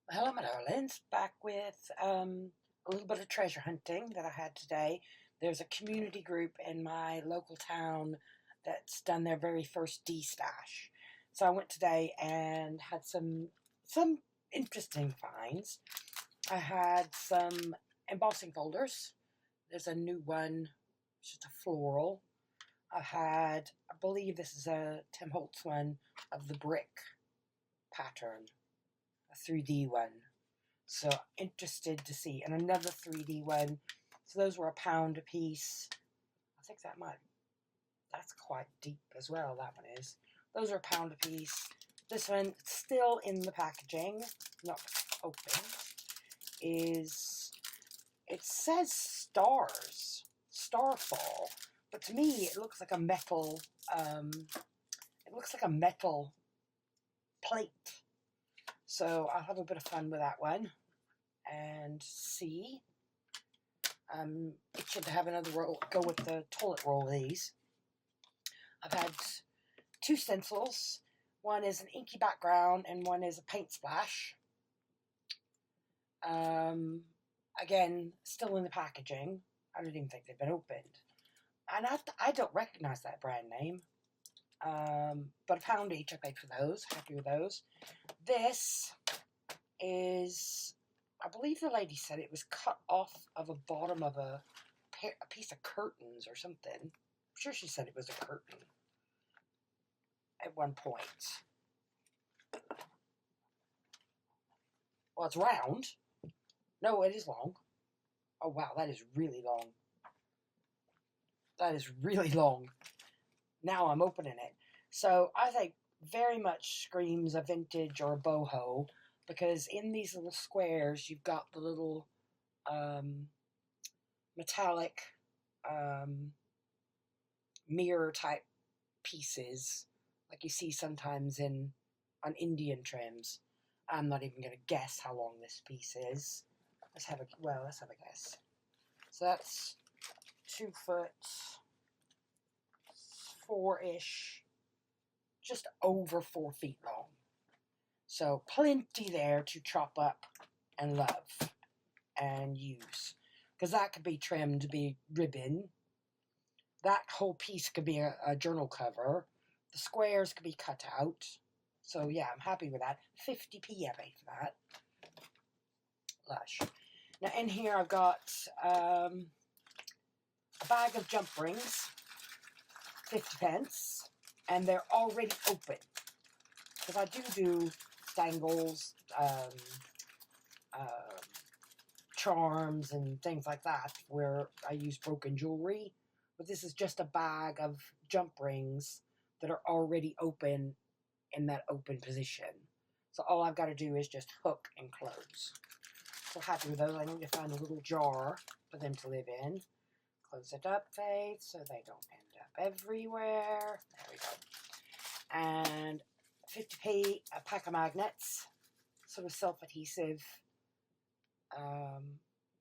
Hello, my darlings. Back with a little bit of treasure hunting that I had today. There's a community group in my local town that's done their very first D-stash. So I went today and had some interesting finds. I had some embossing folders. There's a new one, it's just a floral. I believe this is a Tim Holtz one of the brick pattern, a 3D one. So interested to see. And another 3D one. So those were £1 a piece. I think that's quite deep as well, that one is. Those are £1 a piece. This one, still in the packaging, not open, it says stars, starfall. But to me, it looks like a metal, plate. So I'll have a bit of fun with that one and see. Itching to have another roll, go with the toilet roll of these. I've had two stencils. One is an inky background and one is a paint splash. Again, still in the packaging. I don't even think they've been opened. And I don't recognize that brand name. But £1 each I paid for those. Happy with those. This is, I believe the lady said it was cut off of a bottom of a piece of curtains or something. I'm sure she said it was a curtain at one point. Well, it's round. No, it is long. Oh, wow, that is really long. That is really long. Now I'm opening it. So I think very much screams a vintage or a boho, because in these little squares you've got the little metallic mirror type pieces like you see sometimes on Indian trims. I'm not even going to guess how long this piece is. Let's have a guess. So that's 2 foot 4-ish, just over 4 feet long. So plenty there to chop up and love and use. Because that could be trimmed to be ribbon. That whole piece could be a journal cover. The squares could be cut out. So yeah, I'm happy with that. 50p I paid for that. Lush. Now in here I've got a bag of jump rings, 50p, and they're already open. Because I do dangles, charms and things like that where I use broken jewelry. But this is just a bag of jump rings that are already open in that open position. So all I've got to do is just hook and close. So happy with those. I need to find a little jar for them to live in. Close it up, Faith, so they don't end up everywhere. There we go. And 50p, a pack of magnets, sort of self-adhesive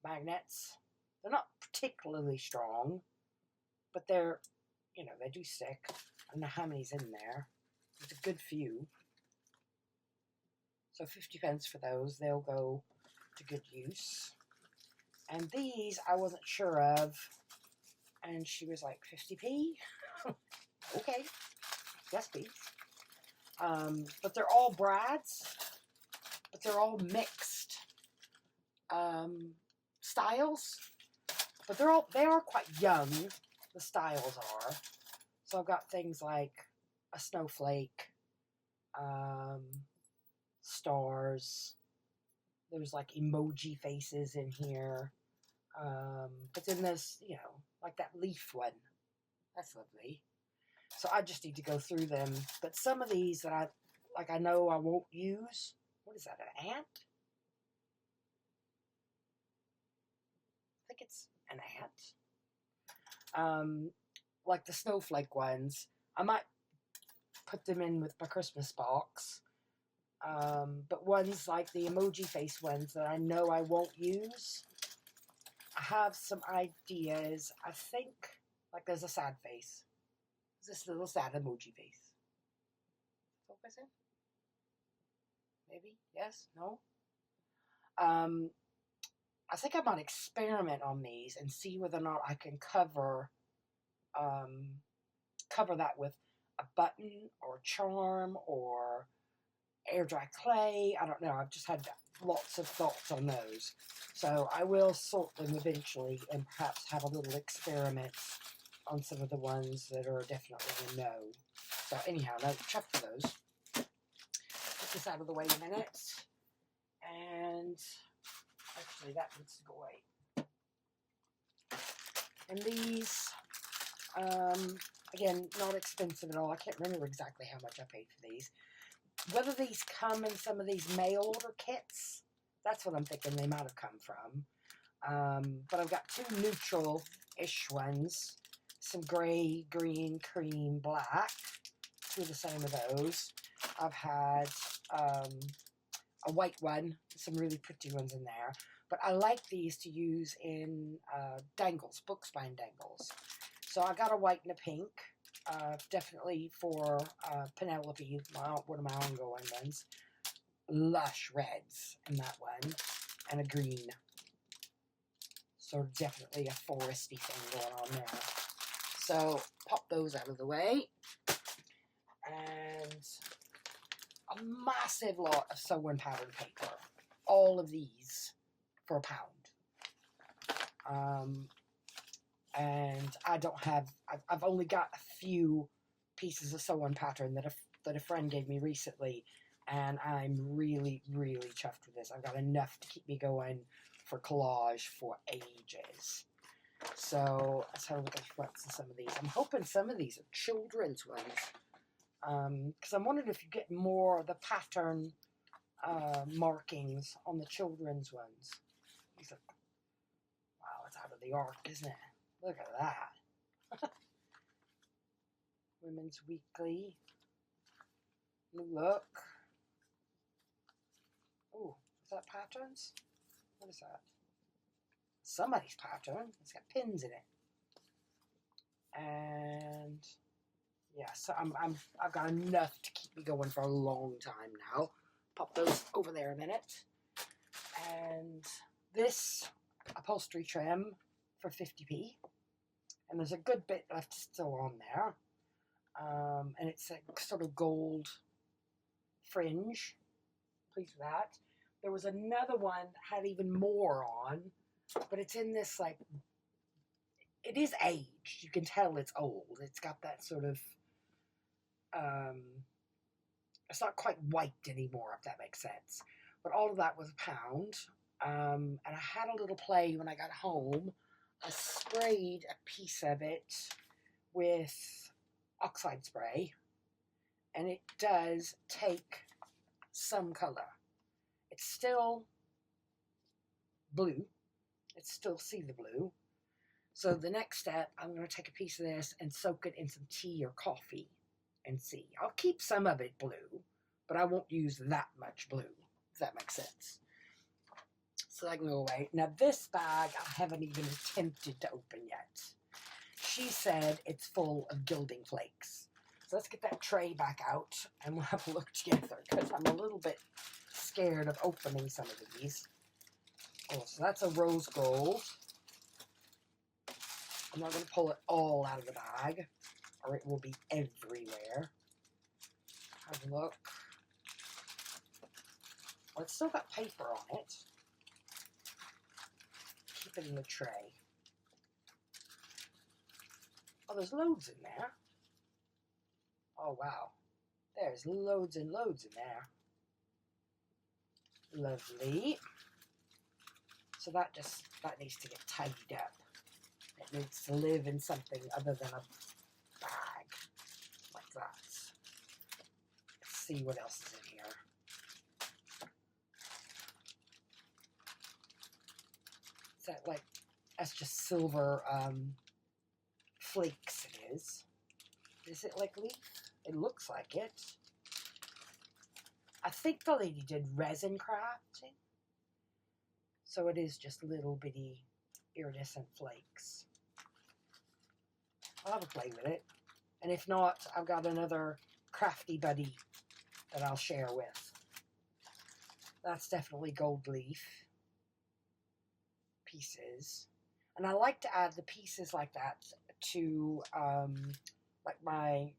magnets. They're not particularly strong, but they're, they do stick. I don't know how many's in there. There's a good few. So 50p for those. They'll go to good use. And these I wasn't sure of. And she was like, 50p? Okay. Yes, please. But they're all brads. But they're all mixed styles. But they are quite young. The styles are. So I've got things like a snowflake, stars. There's like emoji faces in here. But then there's, like that leaf one. That's lovely. So I just need to go through them. But some of these that I know I won't use. What is that, an ant? I think it's an ant. Like the snowflake ones. I might put them in with my Christmas box. But ones like the emoji face ones that I know I won't use, I have some ideas. I think, like there's a sad face. This little sad emoji face. Focus in? Maybe? Yes? No? I think I might experiment on these and see whether or not I can um, cover that with a button or charm or air dry clay. I don't know. I've just had lots of thoughts on those. So I will sort them eventually and perhaps have a little experiment on some of the ones that are definitely a no. So anyhow, no, check for those. Put this out of the way in a minute. And actually that needs to go away. And these, again, not expensive at all. I can't remember exactly how much I paid for these. Whether these come in some of these mail order kits, that's what I'm thinking they might have come from. But I've got two neutral-ish ones. Some gray, green, cream, black. Two of the same of those. I've had a white one, some really pretty ones in there. But I like these to use in dangles, book spine dangles. So I got a white and a pink. Definitely for Penelope, one of my ongoing ones. Lush reds in that one. And a green. So definitely a foresty thing going on there. So pop those out of the way. And a massive lot of sew-in pattern paper. All of these for £1. And I don't have, I've only got a few pieces of sew-in pattern that a friend gave me recently, and I'm really, really chuffed with this. I've got enough to keep me going for collage for ages. So let's have a look at the fronts of some of these. I'm hoping some of these are children's ones, because I'm wondering if you get more of the pattern markings on the children's ones. These are, wow, it's out of the arc, isn't it? Look at that. Women's Weekly. New Look. Oh, is that patterns? What is that? Somebody's pattern. It's got pins in it. And yeah, so I've got enough to keep me going for a long time now. Pop those over there a minute. And this upholstery trim for 50p. And there's a good bit left still on there. And it's a sort of gold fringe. Pleased with that. There was another one that had even more on, but it's in this, like, it is aged. You can tell it's old. It's got that sort of, it's not quite white anymore, if that makes sense. But all of that was £1. And I had a little play when I got home. I sprayed a piece of it with oxide spray, and it does take some color. It's still blue. It's still see the blue. So the next step, I'm going to take a piece of this and soak it in some tea or coffee and see. I'll keep some of it blue, but I won't use that much blue, if that makes sense. So that can go away. Now this bag I haven't even attempted to open yet. She said it's full of gilding flakes. So let's get that tray back out and we'll have a look together, because I'm a little bit scared of opening some of these. Oh, so that's a rose gold. I'm not going to pull it all out of the bag, or it will be everywhere. Have a look. Well, it's still got paper on it. Keep it in the tray. Oh, there's loads in there. Oh, wow. There's loads and loads in there. Lovely. So that needs to get tidied up. It needs to live in something other than a bag. Like that. Let's see what else is in here. Is that like, that's just silver flakes it is. Is it like leaf? It looks like it. I think the lady did resin crafting. So it is just little bitty iridescent flakes. I'll have a play with it. And if not, I've got another crafty buddy that I'll share with. That's definitely gold leaf. pieces. And I like to add the pieces like that to like my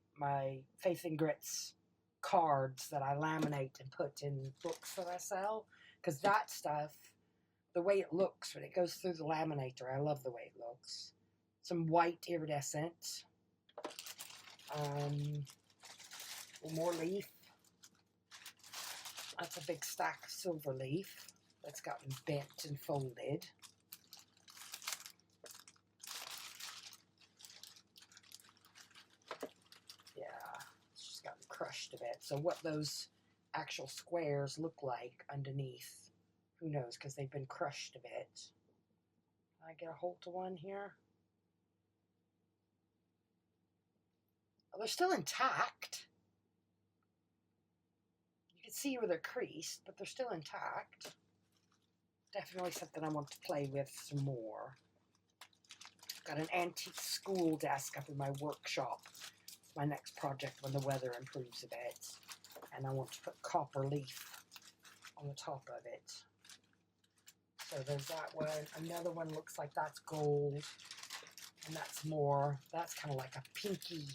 Faith and Grits cards that I laminate and put in books that I sell. Because that stuff, the way it looks when it goes through the laminator, I love the way it looks. Some white iridescent. More leaf. That's a big stack of silver leaf that's gotten bent and folded. Yeah, it's just gotten crushed a bit. So what those actual squares look like underneath, who knows, because they've been crushed a bit. Can I get a hold to one here? Oh, they're still intact. You can see where they're creased, but they're still intact. Definitely something I want to play with some more. Got an antique school desk up in my workshop. It's my next project when the weather improves a bit. And I want to put copper leaf on the top of it. So there's that one. Another one looks like that's gold. And that's more, that's kind of like a pinky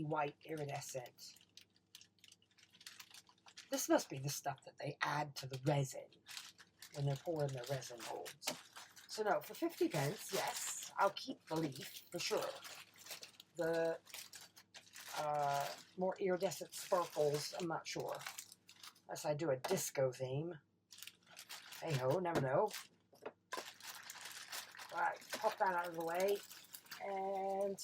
white iridescent. This must be the stuff that they add to the resin when they're pouring their resin molds. So no, for 50 pence, yes, I'll keep the leaf for sure. The more iridescent sparkles, I'm not sure. Unless I do a disco theme. Hey ho, never know. Right, pop that out of the way. And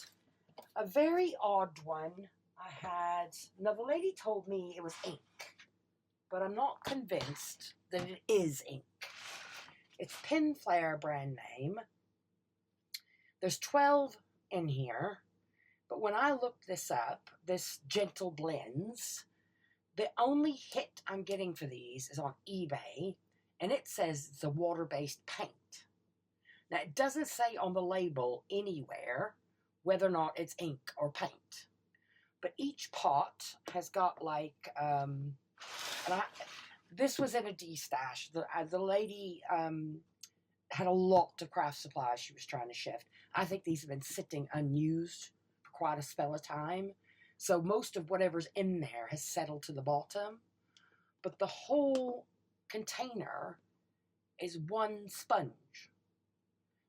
a very odd one I had. Now the lady told me it was ink, but I'm not convinced that it is ink. It's Pinflare brand name. There's 12 in here, but when I looked this up, this Gentle Blends, the only hit I'm getting for these is on eBay, and it says it's a water-based paint. Now, it doesn't say on the label anywhere whether or not it's ink or paint, but each pot has got like, this was in a D-stash. The lady had a lot of craft supplies she was trying to shift. I think these have been sitting unused for quite a spell of time. So most of whatever's in there has settled to the bottom. But the whole container is one sponge.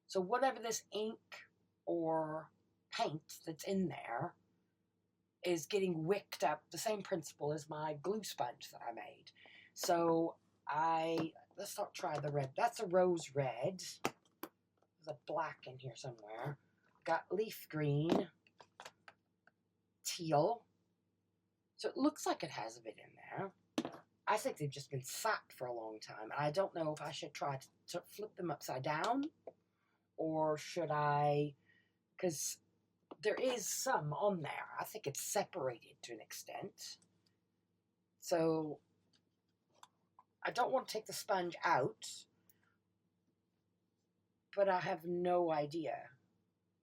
So whatever this ink or paint that's in there is getting wicked up. The same principle as my glue sponge that I made. So let's not try the red. That's a rose red. There's a black in here somewhere. Got leaf green, teal. So it looks like it has a bit in there. I think they've just been sat for a long time. I don't know if I should try to flip them upside down, or should I, because there is some on there. I think it's separated to an extent. So I don't want to take the sponge out, but I have no idea.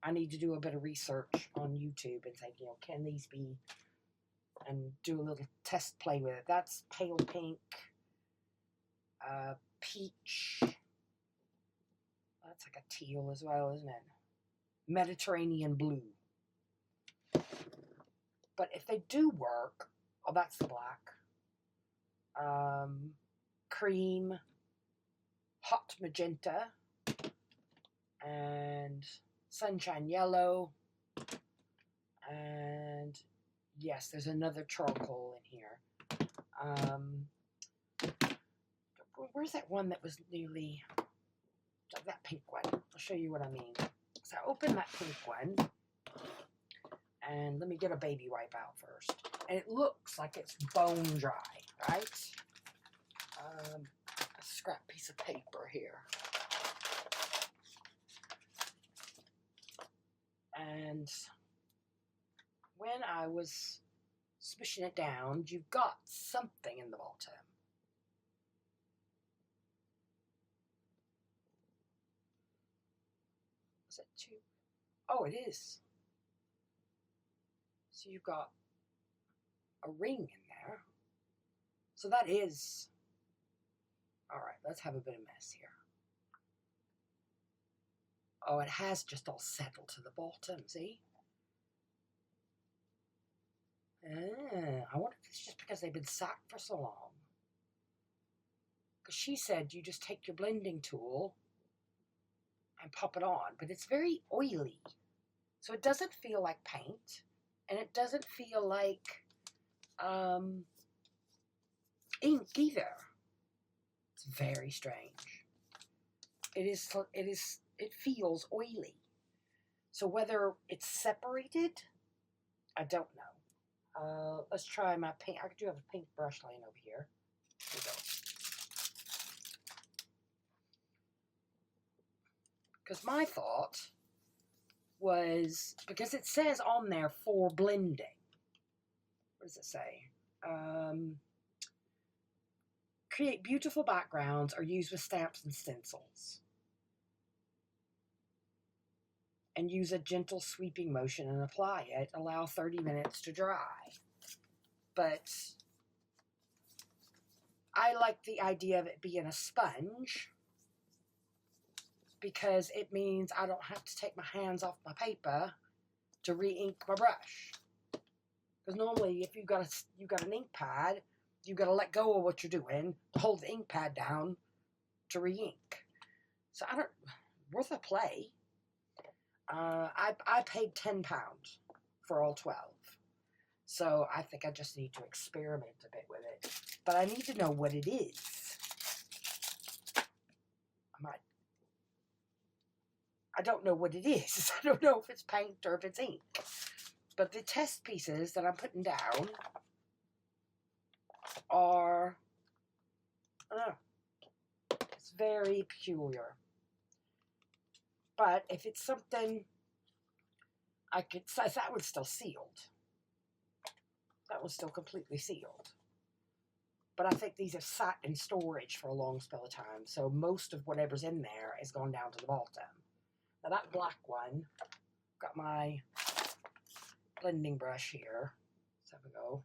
I need to do a bit of research on YouTube and think, can these be, and do a little test play with it. That's pale pink, peach. That's like a teal as well, isn't it? Mediterranean blue. But if they do work, oh, that's the black. Cream, hot magenta, and sunshine yellow, and yes, there's another charcoal in here. Where's that one that was nearly, that pink one? I'll show you what I mean. So I open that pink one, and let me get a baby wipe out first. And it looks like it's bone dry, right? A scrap piece of paper here. And when I was smishing it down, you've got something in the bottom. Is it two? Oh, it is. So you've got a ring in there. So that is... All right, let's have a bit of mess here. Oh, it has just all settled to the bottom, see? I wonder if it's just because they've been sat for so long. Because she said you just take your blending tool and pop it on, but it's very oily. So it doesn't feel like paint, and it doesn't feel like ink either. It's very strange. It feels oily. So whether it's separated, I don't know. Let's try my paint. I do have a pink brush laying over here. Here we go. Because my thought was, because it says on there for blending. What does it say? Create beautiful backgrounds or use with stamps and stencils. And use a gentle sweeping motion and apply it. Allow 30 minutes to dry. But I like the idea of it being a sponge because it means I don't have to take my hands off my paper to re-ink my brush. Because normally if you've got an ink pad, you've got to let go of what you're doing to hold the ink pad down to re-ink. So worth a play. I paid £10 for all 12. So I think I just need to experiment a bit with it. But I need to know what it is. I don't know what it is. I don't know if it's paint or if it's ink. But the test pieces that I'm putting down are, I don't know, it's very peculiar. But if it's something I could say, that one's still sealed. That one's still completely sealed. But I think these have sat in storage for a long spell of time. So most of whatever's in there is gone down to the bottom. Now that black one, got my blending brush here. Let's have a go.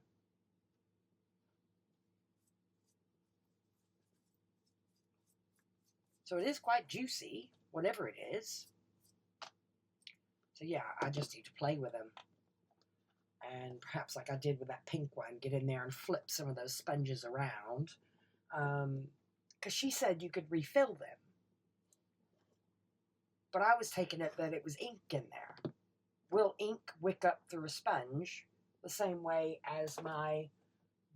So it is quite juicy, whatever it is. So yeah, I just need to play with them. And perhaps like I did with that pink one, get in there and flip some of those sponges around. Because she said you could refill them. But I was taking it that it was ink in there. Will ink wick up through a sponge the same way as my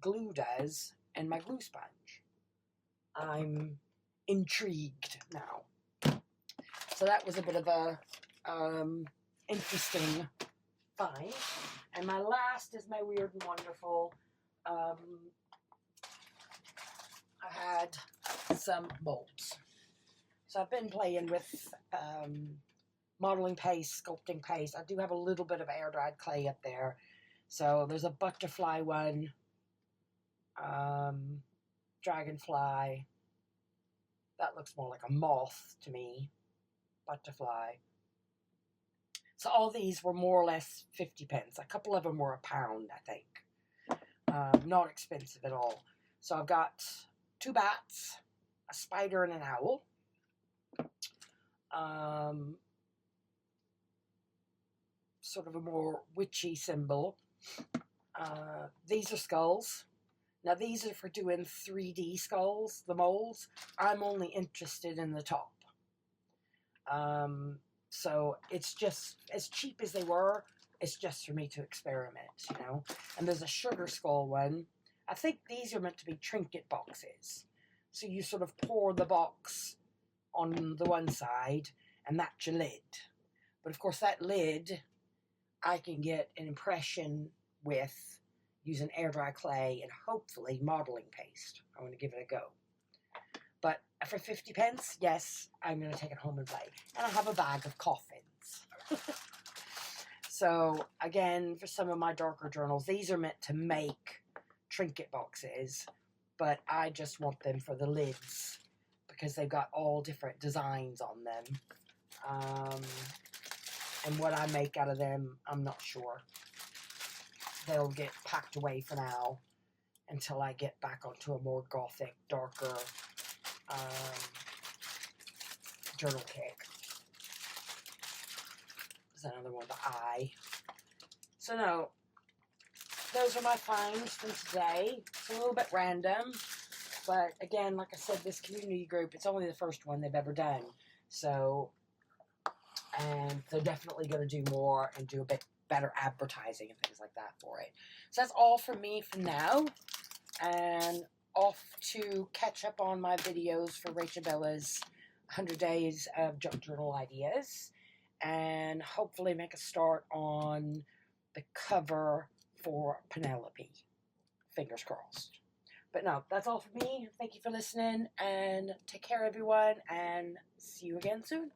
glue does and my glue sponge? I'm intrigued now. So that was a bit of a interesting find. And my last is my Weird and Wonderful. I had some molds. So I've been playing with modeling paste, sculpting paste. I do have a little bit of air-dried clay up there. So there's a butterfly one, dragonfly. That looks more like a moth to me, butterfly. So all these were more or less 50 pence. A couple of them were £1, I think. Not expensive at all. So I've got 2 bats, a spider, and an owl. Sort of a more witchy symbol. These are skulls. Now these are for doing 3D skulls, the molds. I'm only interested in the top. So it's just, as cheap as they were, it's just for me to experiment, you know. And there's a sugar skull one. I think these are meant to be trinket boxes. So you sort of pour the box on the one side, and that's your lid. But of course that lid, I can get an impression with using air dry clay and hopefully modeling paste. I want to give it a go. But for 50 pence, yes, I'm going to take it home and play. And I have a bag of coffins. So, again, for some of my darker journals, these are meant to make trinket boxes, but I just want them for the lids because they've got all different designs on them. And what I make out of them, I'm not sure. They'll get packed away for now until I get back onto a more gothic, darker journal kick. another one, the eye. So no, those are my finds from today. It's a little bit random, but again, like I said, this community group, it's only the first one they've ever done. So, and they're definitely going to do more and do a bit better advertising and things like that for it. So that's all from me for now. And off to catch up on my videos for Rachel Bella's 100 Days of Junk Journal Ideas. And hopefully make a start on the cover for Penelope. Fingers crossed. But no, that's all for me. Thank you for listening, and take care, everyone, and see you again soon.